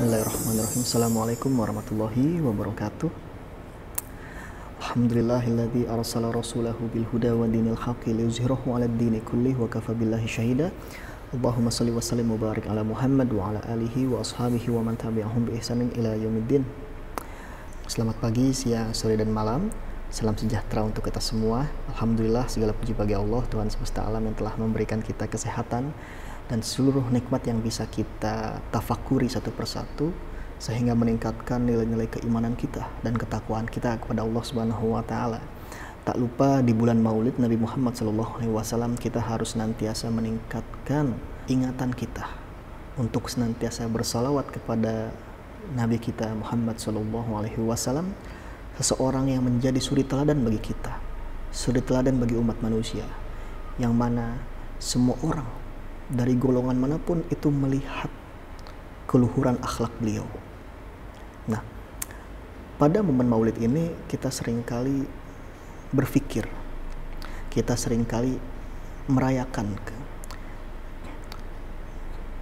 Bismillahirrahmanirrahim. Assalamualaikum warahmatullahi wabarakatuh. Alhamdulillahilladzi arsala rasulahu bil huda wa dinil haqqi liyuzhirahu 'alad dini kullih wa kafa billahi syahida. Allahumma shalli wa sallim wa barik ala Muhammad wa ala alihi wa ashabihi wa man tabi'ahum bi ihsanin ila yaumiddin. Selamat pagi, siang, sore dan malam. Salam sejahtera untuk kita semua. Alhamdulillah, segala puji bagi Allah, Tuhan semesta alam yang telah memberikan kita kesehatan dan seluruh nikmat yang bisa kita tafakuri satu persatu sehingga meningkatkan nilai-nilai keimanan kita dan ketakwaan kita kepada Allah Subhanahu wa taala. Tak lupa di bulan Maulid Nabi Muhammad SAW kita harus senantiasa meningkatkan ingatan kita untuk senantiasa bersalawat kepada Nabi kita Muhammad SAW, seseorang yang menjadi suri teladan bagi kita, suri teladan bagi umat manusia, yang mana semua orang dari golongan manapun itu melihat keluhuran akhlak beliau. Nah, pada momen Maulid ini kita seringkali berpikir, kita seringkali merayakan,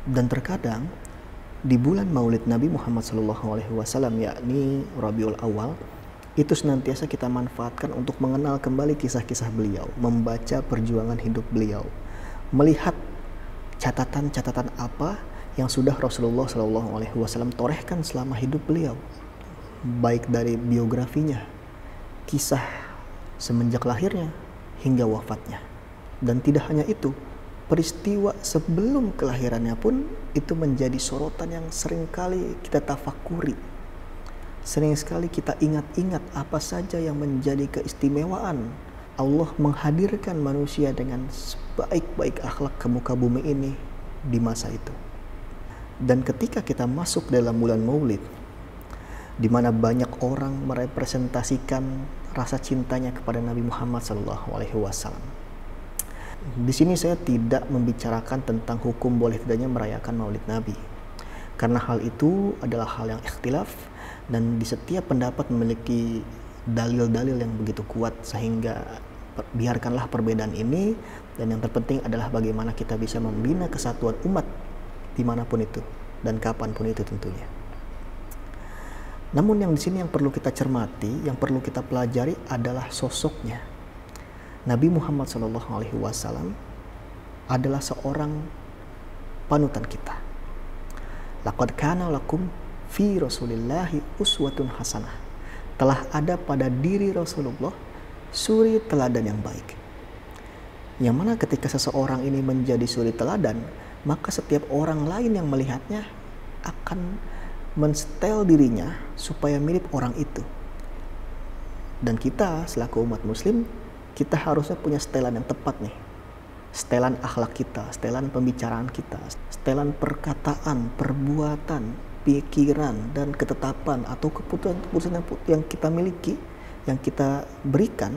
dan terkadang di bulan Maulid Nabi Muhammad SAW, yakni Rabiul Awal, itu senantiasa kita manfaatkan untuk mengenal kembali kisah-kisah beliau, membaca perjuangan hidup beliau, melihat catatan-catatan apa yang sudah Rasulullah SAW torehkan selama hidup beliau, baik dari biografinya, kisah semenjak lahirnya hingga wafatnya. Dan tidak hanya itu, peristiwa sebelum kelahirannya pun itu menjadi sorotan yang seringkali kita tafakuri, sering sekali kita ingat-ingat apa saja yang menjadi keistimewaan Allah menghadirkan manusia dengan sebaik-baik akhlak ke muka bumi ini di masa itu. Dan ketika kita masuk dalam bulan Maulid, di mana banyak orang merepresentasikan rasa cintanya kepada Nabi Muhammad SAW. Di sini saya tidak membicarakan tentang hukum boleh tidaknya merayakan Maulid Nabi, karena hal itu adalah hal yang ikhtilaf dan di setiap pendapat memiliki dalil-dalil yang begitu kuat, sehingga biarkanlah perbedaan ini, dan yang terpenting adalah bagaimana kita bisa membina kesatuan umat dimanapun itu dan kapanpun itu tentunya. Namun yang di sini yang perlu kita cermati, yang perlu kita pelajari adalah sosoknya. Nabi Muhammad SAW adalah seorang panutan kita. Laqad kana lakum fi Rasulillahi uswatun hasanah. Telah ada pada diri Rasulullah suri teladan yang baik. Yang mana ketika seseorang ini menjadi suri teladan, maka setiap orang lain yang melihatnya akan mensetel dirinya supaya mirip orang itu. Dan kita selaku umat muslim, kita harusnya punya setelan yang tepat nih. Setelan akhlak kita, setelan pembicaraan kita, setelan perkataan, perbuatan, pikiran, dan ketetapan atau keputusan yang kita miliki, yang kita berikan,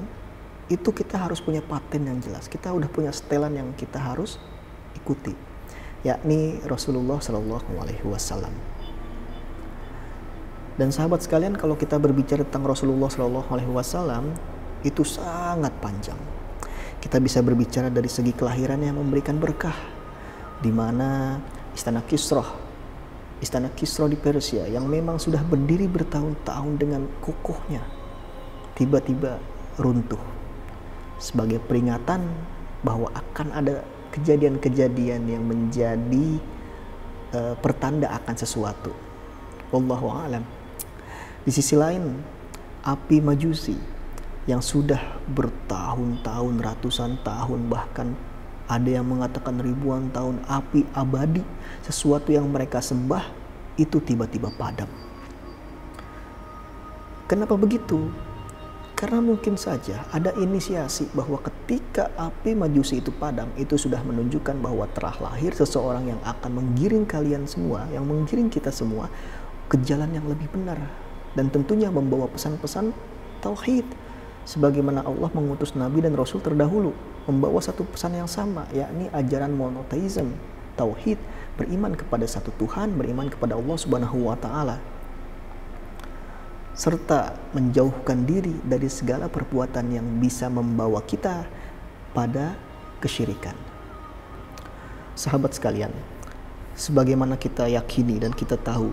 itu kita harus punya paten yang jelas. Kita udah punya setelan yang kita harus ikuti, yakni Rasulullah SAW. Dan sahabat sekalian, kalau kita berbicara tentang Rasulullah SAW, itu sangat panjang. Kita bisa berbicara dari segi kelahirannya yang memberikan berkah, di mana Istana Kisra di Persia yang memang sudah berdiri bertahun-tahun dengan kokohnya, tiba-tiba runtuh sebagai peringatan bahwa akan ada kejadian-kejadian yang menjadi pertanda akan sesuatu. Wallahu a'lam. Di sisi lain, api Majusi yang sudah bertahun-tahun, ratusan tahun, bahkan ada yang mengatakan ribuan tahun, api abadi, sesuatu yang mereka sembah itu tiba-tiba padam. Kenapa begitu? Karena mungkin saja ada inisiasi bahwa ketika api Majusi itu padam, itu sudah menunjukkan bahwa telah lahir seseorang yang akan menggiring kalian semua, yang menggiring kita semua ke jalan yang lebih benar, dan tentunya membawa pesan-pesan tauhid, sebagaimana Allah mengutus Nabi dan Rasul terdahulu membawa satu pesan yang sama, yakni ajaran monoteisme, tauhid, beriman kepada satu Tuhan, beriman kepada Allah Subhanahu wa taala, serta menjauhkan diri dari segala perbuatan yang bisa membawa kita pada kesyirikan. Sahabat sekalian, sebagaimana kita yakini dan kita tahu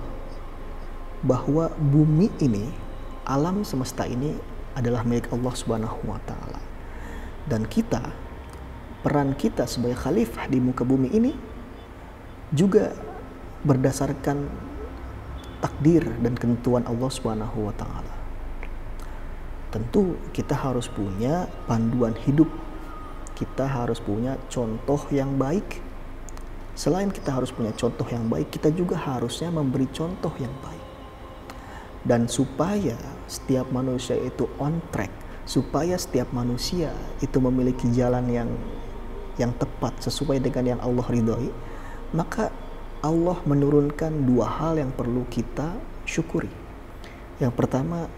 bahwa bumi ini, alam semesta ini adalah milik Allah Subhanahu wa taala. Dan kita, peran kita sebagai khalifah di muka bumi ini juga berdasarkan takdir dan ketentuan Allah Subhanahu wa taala. Tentu kita harus punya panduan hidup. Kita harus punya contoh yang baik. Selain kita harus punya contoh yang baik, kita juga harusnya memberi contoh yang baik. Dan supaya setiap manusia itu on track, supaya setiap manusia itu memiliki jalan yang tepat sesuai dengan yang Allah ridhoi, maka Allah menurunkan dua hal yang perlu kita syukuri. Yang pertama,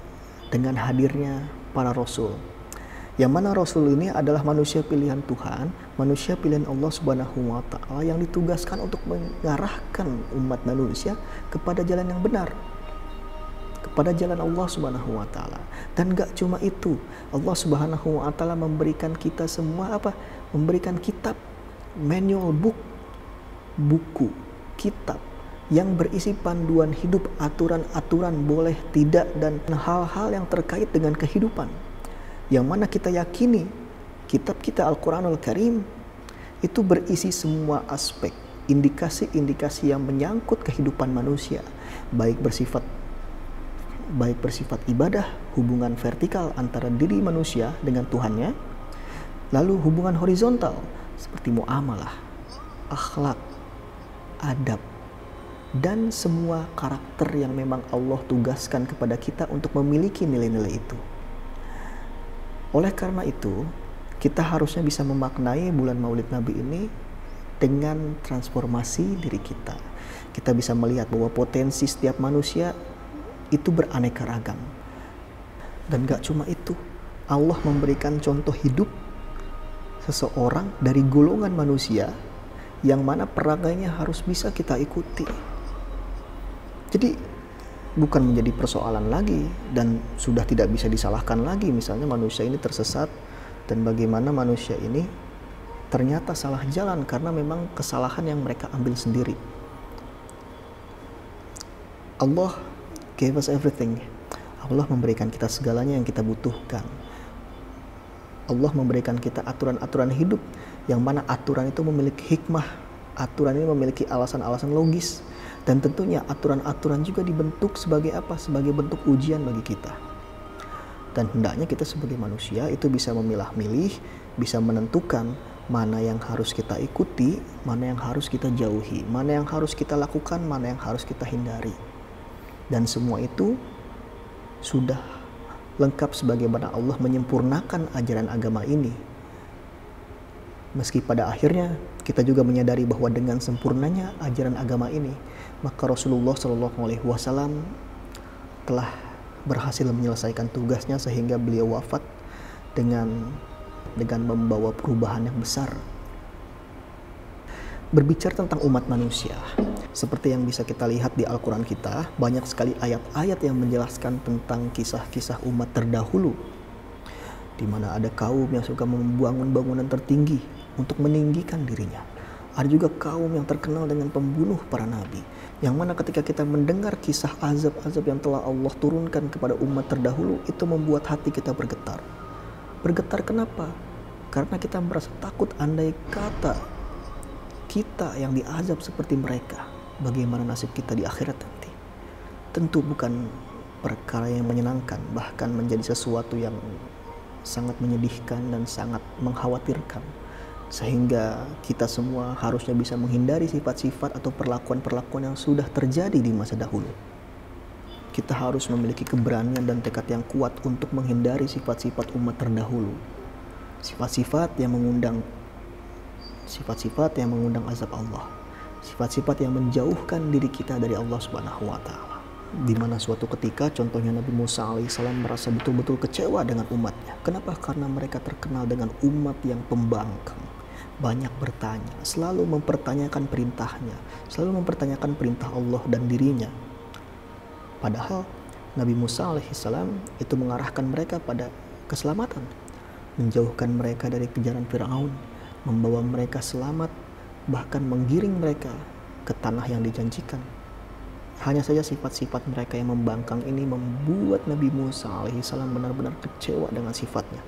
dengan hadirnya para rasul. Yang mana rasul ini adalah manusia pilihan Tuhan, manusia pilihan Allah Subhanahu wa taala yang ditugaskan untuk mengarahkan umat manusia kepada jalan yang benar, kepada jalan Allah Subhanahu wa taala. Dan gak cuma itu, Allah Subhanahu wa taala memberikan kita semua apa? Memberikan kitab, manual book, buku, kitab yang berisi panduan hidup, aturan-aturan boleh tidak dan hal-hal yang terkait dengan kehidupan. Yang mana kita yakini kitab kita Al-Quranul Karim itu berisi semua aspek, indikasi-indikasi yang menyangkut kehidupan manusia, baik bersifat ibadah, hubungan vertikal antara diri manusia dengan Tuhannya, lalu hubungan horizontal seperti muamalah, akhlak, adab, dan semua karakter yang memang Allah tugaskan kepada kita untuk memiliki nilai-nilai itu. Oleh karena itu, kita harusnya bisa memaknai bulan Maulid Nabi ini dengan transformasi diri kita. Kita bisa melihat bahwa potensi setiap manusia itu beraneka ragam. Dan gak cuma itu, Allah memberikan contoh hidup seseorang dari golongan manusia yang mana perangainya harus bisa kita ikuti. Jadi bukan menjadi persoalan lagi dan sudah tidak bisa disalahkan lagi misalnya manusia ini tersesat dan bagaimana manusia ini ternyata salah jalan karena memang kesalahan yang mereka ambil sendiri. Allah gave us everything. Allah memberikan kita segalanya yang kita butuhkan. Allah memberikan kita aturan-aturan hidup yang mana aturan itu memiliki hikmah. Aturan ini memiliki alasan-alasan logis. Dan tentunya aturan-aturan juga dibentuk sebagai apa? Sebagai bentuk ujian bagi kita. Dan hendaknya kita sebagai manusia itu bisa memilah-milih, bisa menentukan mana yang harus kita ikuti, mana yang harus kita jauhi, mana yang harus kita lakukan, mana yang harus kita hindari. Dan semua itu sudah lengkap sebagaimana Allah menyempurnakan ajaran agama ini. Meski pada akhirnya kita juga menyadari bahwa dengan sempurnanya ajaran agama ini, maka Rasulullah SAW telah berhasil menyelesaikan tugasnya sehingga beliau wafat dengan membawa perubahan yang besar. Berbicara tentang umat manusia, seperti yang bisa kita lihat di Al-Quran kita, banyak sekali ayat-ayat yang menjelaskan tentang kisah-kisah umat terdahulu, di mana ada kaum yang suka membangun bangunan tertinggi untuk meninggikan dirinya. Ada juga kaum yang terkenal dengan pembunuh para nabi, yang mana ketika kita mendengar kisah azab-azab yang telah Allah turunkan kepada umat terdahulu, itu membuat hati kita bergetar. Bergetar kenapa? Karena kita merasa takut andai kata kita yang diazab seperti mereka, bagaimana nasib kita di akhirat nanti. Tentu bukan perkara yang menyenangkan, bahkan menjadi sesuatu yang sangat menyedihkan dan sangat mengkhawatirkan. Sehingga kita semua harusnya bisa menghindari sifat-sifat atau perlakuan-perlakuan yang sudah terjadi di masa dahulu. Kita harus memiliki keberanian dan tekad yang kuat untuk menghindari sifat-sifat umat terdahulu. Sifat-sifat yang mengundang azab Allah. Sifat-sifat yang menjauhkan diri kita dari Allah Subhanahu wa taala. Di mana suatu ketika contohnya Nabi Musa alaihissalam merasa betul-betul kecewa dengan umatnya. Kenapa? Karena mereka terkenal dengan umat yang pembangkang. Banyak bertanya, selalu mempertanyakan perintahnya, selalu mempertanyakan perintah Allah dan dirinya. Padahal Nabi Musa alaihissalam itu mengarahkan mereka pada keselamatan, menjauhkan mereka dari kejaran Firaun, membawa mereka selamat, bahkan menggiring mereka ke tanah yang dijanjikan. Hanya saja sifat-sifat mereka yang membangkang ini membuat Nabi Musa alaihissalam benar-benar kecewa dengan sifatnya.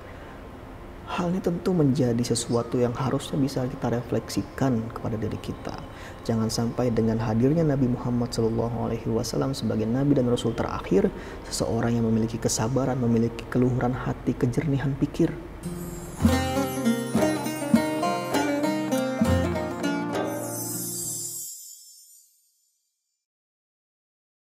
Hal ini tentu menjadi sesuatu yang harusnya bisa kita refleksikan kepada diri kita. Jangan sampai dengan hadirnya Nabi Muhammad SAW sebagai Nabi dan Rasul terakhir, seseorang yang memiliki kesabaran, memiliki keluhuran hati, kejernihan pikir,